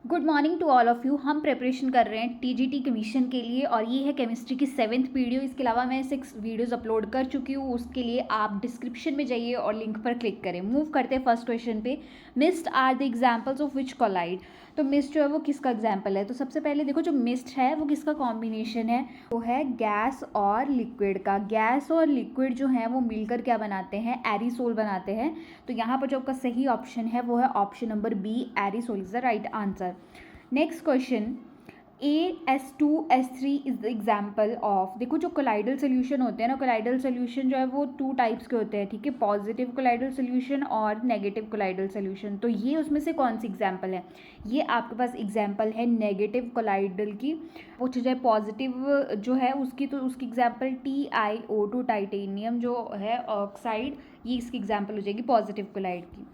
Good morning to all of you. हम preparation कर रहे हैं टीजीटी कमीशन के लिए और ये है केमिस्ट्री की 7th वीडियो। इसके अलावा मैं 6 वीडियोस अपलोड कर चुकी हूँ। उसके लिए आप डिस्क्रिप्शन में जाइए और लिंक पर क्लिक करें। मूव करते हैं फर्स्ट क्वेश्चन पे। Mist are the examples of which colloid. तो मिस्ट जो है वो किसका एग्जाम्पल है? तो सबसे पहले देखो, जो मिस्ट है वो किसका कॉम्बिनेशन है? वो है गैस और लिक्विड का। गैस और लिक्विड जो है वो मिलकर क्या बनाते हैं? एरिसोल बनाते हैं। तो यहाँ पर जो आपका सही ऑप्शन है वो है option number B, aerosol is the right answer. Next question, AS2S3 is the example of. देखो, जो कोलाइडल सोल्यूशन होते हैं ना, कोलाइडल सोल्यूशन जो है वो 2 टाइप्स के होते हैं, ठीक है, पॉजिटिव कोलाइडल सोल्यूशन और नेगेटिव कोलाइडल सोल्यूशन। तो ये उसमें से कौन सी एग्जाम्पल है? ये आपके पास एग्जाम्पल है नेगेटिव कोलाइडल की। पूछा जाए पॉजिटिव जो है उसकी, तो उसकी एग्जाम्पल TiO2 टाइटेनियम जो है ऑक्साइड, ये इसकी एग्जाम्पल हो जाएगी पॉजिटिव कोलाइड की।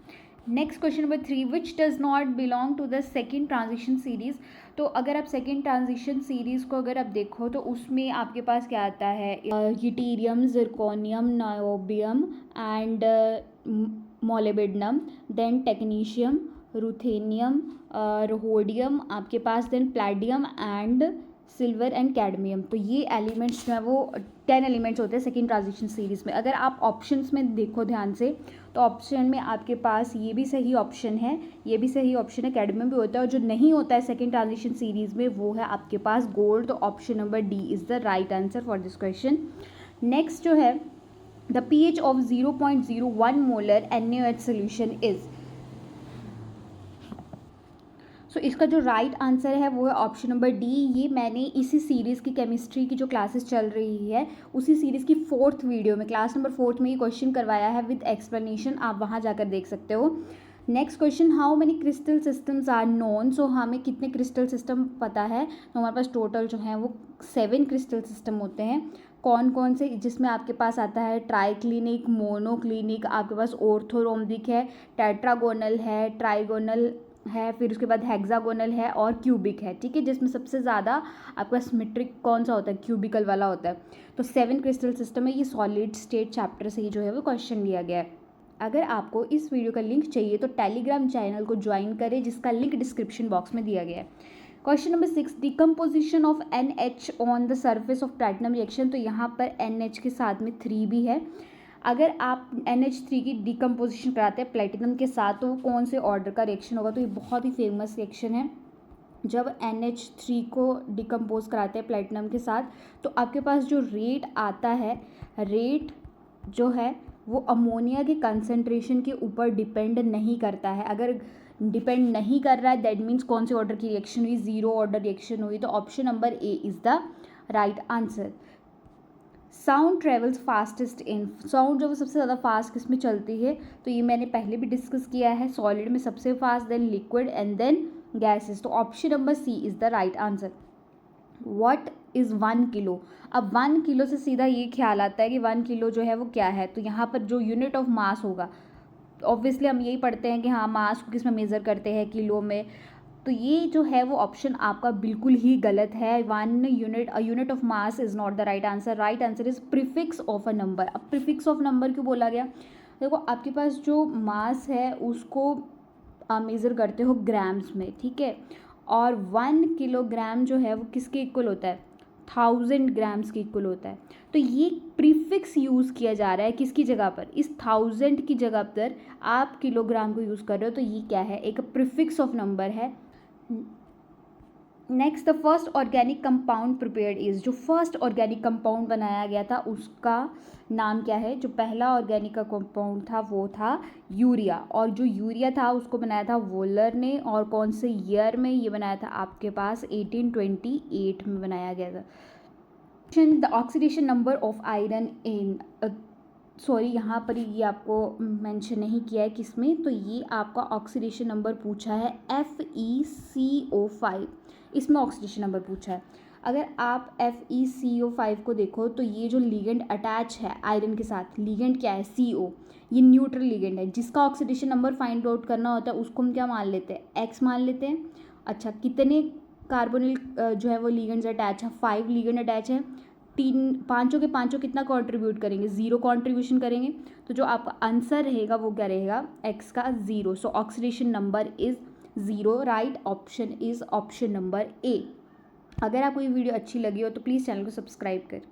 Next question number 3, which does not belong to the second transition series. तो अगर आप सेकेंड ट्रांजिशन सीरीज़ को अगर आप देखो तो उसमें आपके पास क्या आता है? Yttrium, zirconium, niobium and molybdenum, then technetium, ruthenium, rhodium आपके पास, then palladium and silver and cadmium. तो ये एलिमेंट्स जो है वो 10 एलिमेंट्स होते हैं सेकेंड ट्रांजिशन सीरीज़ में। अगर आप ऑप्शंस में देखो ध्यान से तो ऑप्शन में आपके पास ये भी सही ऑप्शन है, ये भी सही ऑप्शन है, कैडमियम भी होता है। और जो नहीं होता है सेकेंड ट्रांजिशन सीरीज़ में वो है आपके पास गोल्ड। तो option number D is the right answer for this question. Next जो है, the pH of 0.01 molar NaOH solution is. So इसका जो राइट आंसर है वो है ऑप्शन नंबर डी। ये मैंने इसी सीरीज़ की केमिस्ट्री की जो क्लासेस चल रही है उसी सीरीज़ की 4th वीडियो में, क्लास नंबर 4th में ये क्वेश्चन करवाया है विद एक्सप्लेनेशन, आप वहाँ जाकर देख सकते हो। Next question, how many crystal systems are known. So हमें कितने क्रिस्टल सिस्टम पता है? तो हमारे पास टोटल जो है वो 7 क्रिस्टल सिस्टम होते हैं। कौन कौन से? जिसमें आपके पास आता है ट्राइक्लिनिक, मोनोक्लिनिक, आपके पास ऑर्थोरोम्बिक है, टेट्रागोनल है, ट्राइगोनल है, फिर उसके बाद हेक्सागोनल है और क्यूबिक है, ठीक है, जिसमें सबसे ज़्यादा आपका सिमेट्रिक कौन सा होता है? क्यूबिकल वाला होता है। तो 7 क्रिस्टल सिस्टम है। ये सॉलिड स्टेट चैप्टर से ही जो है वो क्वेश्चन लिया गया है। अगर आपको इस वीडियो का लिंक चाहिए तो टेलीग्राम चैनल को ज्वाइन करें, जिसका लिंक डिस्क्रिप्शन बॉक्स में दिया गया है। Question number 6, decomposition of NH on the surface of platinum reaction. तो यहाँ पर NH के साथ में 3 भी है। अगर आप NH3 की डिकम्पोजिशन कराते हैं प्लेटिनम के साथ तो वो कौन से ऑर्डर का रिएक्शन होगा? तो ये बहुत ही फेमस रिएक्शन है। जब NH3 को डिकम्पोज कराते हैं प्लेटिनम के साथ तो आपके पास जो रेट आता है, रेट जो है वो अमोनिया के कंसंट्रेशन के ऊपर डिपेंड नहीं करता है। अगर डिपेंड नहीं कर रहा है दैट मीन्स कौन से ऑर्डर की रिएक्शन हुई? 0 ऑर्डर रिएक्शन हुई। तो option number A is the right answer. Sound travels fastest in. Sound जो वो सबसे ज़्यादा फास्ट किस में चलती है? तो ये मैंने पहले भी डिस्कस किया है, सॉलिड में सबसे fast, then liquid and then gases. तो option number C is the right answer. What is 1 kilo. अब 1 किलो से सीधा ये ख्याल आता है कि 1 किलो जो है वो क्या है? तो यहाँ पर जो यूनिट ऑफ मास होगा, ऑब्वियसली हम यही पढ़ते हैं कि हाँ मास को किस में मेज़र करते हैं? किलो में। तो ये जो है वो ऑप्शन आपका बिल्कुल ही गलत है। 1 unit, a unit of mass is not the right answer. Right answer is prefix of a number. अब प्रीफिक्स ऑफ नंबर क्यों बोला गया? देखो, आपके पास जो मास है उसको आप मेज़र करते हो ग्राम्स में, ठीक है, और 1 किलोग्राम जो है वो किसके इक्वल होता है? 1000 ग्राम्स के इक्वल होता है। तो ये प्रीफिक्स यूज़ किया जा रहा है किसकी जगह पर? इस 1000 की जगह पर आप किलोग्राम को यूज़ कर रहे हो। तो ये क्या है? एक प्रीफिक्स ऑफ नंबर है। Next, the first organic compound prepared is. जो फर्स्ट ऑर्गेनिक कंपाउंड बनाया गया था उसका नाम क्या है? जो पहला ऑर्गेनिक का कंपाउंड था वो था यूरिया। और जो यूरिया था उसको बनाया था वोलर ने। और कौन से ईयर में ये बनाया था? आपके पास 1828 में बनाया गया था। The oxidation number of iron in, sorry यहाँ पर ये आपको मेंशन नहीं किया है किसमें, तो ये आपका ऑक्सीडेशन नंबर पूछा है FeCO5, इसमें ऑक्सीडेशन नंबर पूछा है। अगर आप FeCO5 को देखो तो ये जो लिगेंड अटैच है आयरन के साथ, लिगेंड क्या है? CO, ये न्यूट्रल लिगेंड है। जिसका ऑक्सीडेशन नंबर फाइंड आउट करना होता है उसको हम क्या मान लेते हैं? X मान लेते हैं। अच्छा, कितने कार्बोनिल जो है वो लिगेंड्स अटैच है? 5 लिगेंड अटैच है। पांचों के पांचों कितना कंट्रीब्यूट करेंगे? 0 कंट्रीब्यूशन करेंगे। तो जो आपका आंसर रहेगा वो क्या रहेगा? X का 0। सो oxidation number is 0। Right option is option number A. अगर आपको ये वीडियो अच्छी लगी हो तो प्लीज़ चैनल को सब्सक्राइब करें।